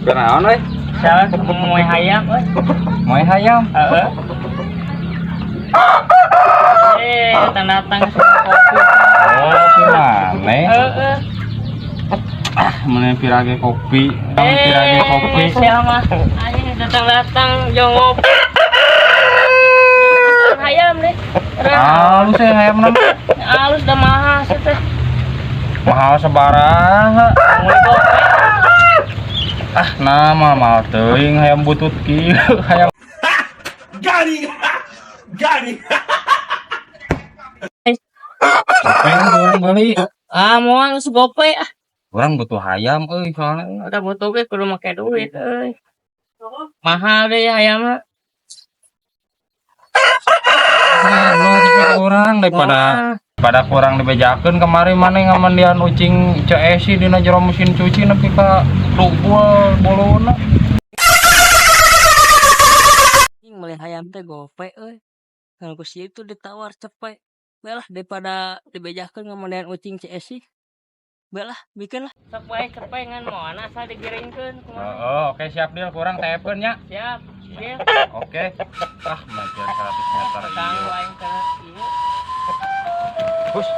Kenaon euy? Salah moe hayam euy. Moe hayam. Heeh. Datang kopi. Oh, gimana? Heeh. Mana pirage kopi. Pirage kopi. Siapa? Ayo datang yo ngopi. Hayam deh. Halus ya hayam nama. Halus dah mahal sih teh. Mahal sabaraha. Mulai kopi. Nama mahal teuing hayam butut kieu. Hayam Gani. pengen orang beli. Moal segope ah. Orang butuh hayam euy soalnya. Udah butuh ge kudu make duit euy. Mahal deh hayam mah. Orang daripada kurang dibejakeun kemarin mana ngamandian ucing CSI dina jero mesin cuci nepi ka dugul bolona. Mulai hayam teh gope euy. Kalau ku situ ditawar cepet. Belah daripada dibejakeun ngamandian ucing CSI. Belah bikin lah. Cepet ngan moal asal digiringkeun kumaha. Oh, oke siap deal kurang tepeun nya. Siap. Dia Oke. Majian 100 meter kang ieu. lain ke ieu. Bus.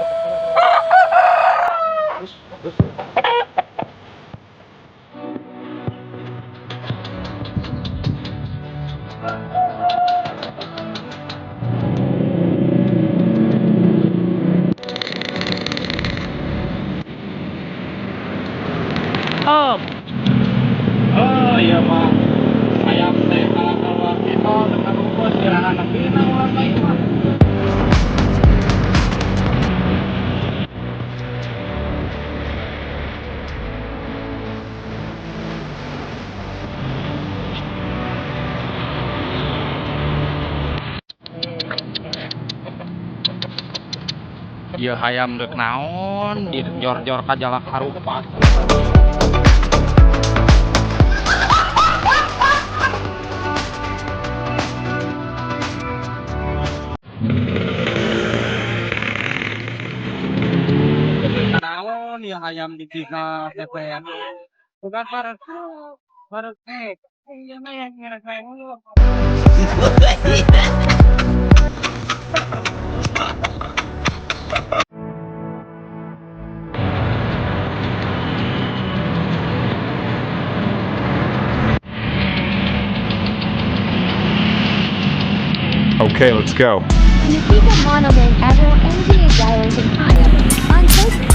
Hop. Oh iya mah. Hayam teh kalau kita dengan rumput kira nepi na urang lain mah. Ieu hayam deuk naon di jor-jor ka jalak harupat. Naon ya hayam di tina TPN. Bukan parek iya mah yang ngira kayak mulu. Okay, let's go. Nikita Monoman Admiral NGA Gyros and Kaya on Facebook.